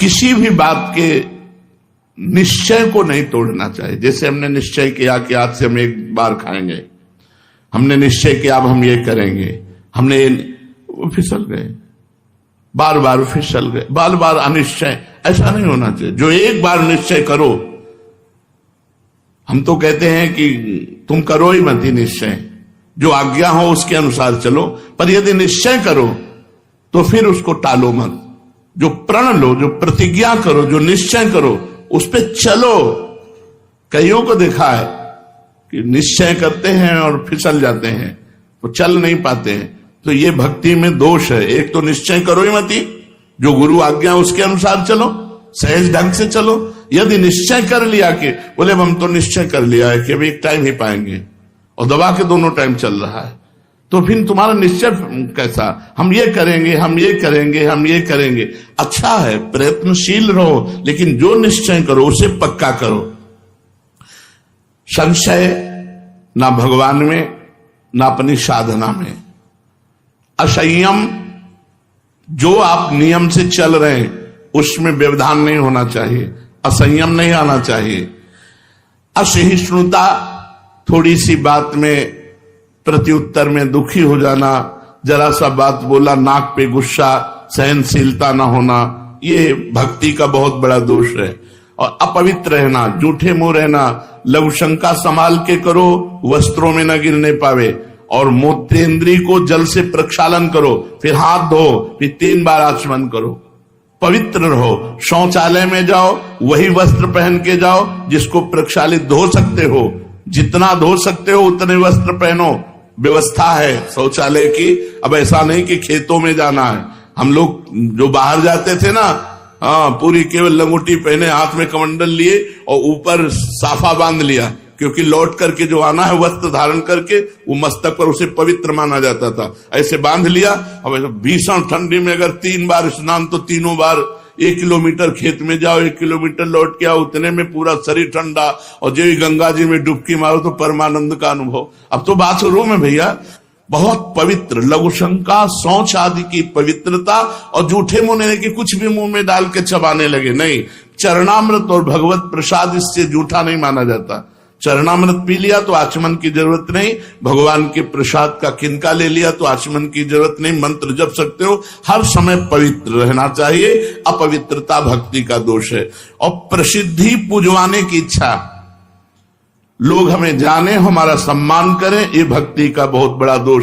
किसी भी बात के निश्चय को नहीं तोड़ना चाहिए। जैसे हमने निश्चय किया कि आज से हम एक बार खाएंगे, हमने निश्चय किया अब हम ये करेंगे, हमने वो फिसल गए, बार बार फिसल गए, बार बार अनिश्चय। ऐसा नहीं होना चाहिए। जो एक बार निश्चय करो, हम तो कहते हैं कि तुम करो ही मत ही निश्चय, जो आज्ञा हो उसके अनुसार चलो, पर यदि निश्चय करो तो फिर उसको टालो मत। जो प्रण लो, जो प्रतिज्ञा करो, जो निश्चय करो, उस पे चलो। कईयों को देखा है कि निश्चय करते हैं और फिसल जाते हैं, तो चल नहीं पाते हैं। तो ये भक्ति में दोष है। एक तो निश्चय करो ही मत ही, जो गुरु आज्ञा उसके अनुसार चलो, सहज ढंग से चलो। यदि निश्चय कर लिया कि बोले हम तो निश्चय कर लिया है कि अभी एक टाइम ही पाएंगे, और दबा के दोनों टाइम चल रहा है, तो फिर तुम्हारा निश्चय कैसा? हम ये करेंगे, हम ये करेंगे, हम ये करेंगे। अच्छा है, प्रयत्नशील रहो, लेकिन जो निश्चय करो उसे पक्का करो। संशय ना भगवान में, ना अपनी साधना में। असंयम, जो आप नियम से चल रहे हैं उसमें व्यवधान नहीं होना चाहिए, असंयम नहीं आना चाहिए। असहिष्णुता, थोड़ी सी बात में प्रत्युत्तर में दुखी हो जाना, जरा सा बात बोला नाक पे गुस्सा, सहनशीलता ना होना, ये भक्ति का बहुत बड़ा दोष है। और अपवित्र रहना, झूठे मुंह रहना, लघुशंका संभाल के करो, वस्त्रों में न गिरने पावे। और मूत्रेंद्री को जल से प्रक्षालन करो, फिर हाथ धो, फिर 3 बार आचमन करो। पवित्र रहो। शौचालय में जाओ, वही वस्त्र पहन के जाओ जिसको प्रक्षालित धो सकते हो। जितना धो सकते हो उतने वस्त्र पहनो। व्यवस्था है शौचालय की। अब ऐसा नहीं कि खेतों में जाना है। हम लोग जो बाहर जाते थे ना, पूरी केवल लंगोटी पहने, हाथ में कमंडल लिए और ऊपर साफा बांध लिया, क्योंकि लौट करके जो आना है वस्त्र धारण करके, वो मस्तक पर उसे पवित्र माना जाता था। ऐसे बांध लिया। अब भीषण ठंडी में अगर 3 बार स्नान, तो तीनों बार 1 किलोमीटर खेत में जाओ, 1 किलोमीटर लौट के आओ, उतने में पूरा शरीर ठंडा। और जो गंगा जी में डुबकी मारो तो परमानंद का अनुभव। अब तो बाथरूम में भैया बहुत पवित्र, लघुशंका, शौच आदि की पवित्रता। और झूठे मुंह के कुछ भी मुंह में डाल के चबाने लगे, नहीं। चरणामृत और भगवत प्रसाद इससे झूठा नहीं माना जाता। चरणामृत पी लिया तो आचमन की जरूरत नहीं, भगवान के प्रसाद का किनका ले लिया तो आचमन की जरूरत नहीं, मंत्र जप सकते हो। हर समय पवित्र रहना चाहिए। अपवित्रता भक्ति का दोष है। और प्रसिद्धि पुजवाने की इच्छा, लोग हमें जाने, हमारा सम्मान करें, ये भक्ति का बहुत बड़ा दोष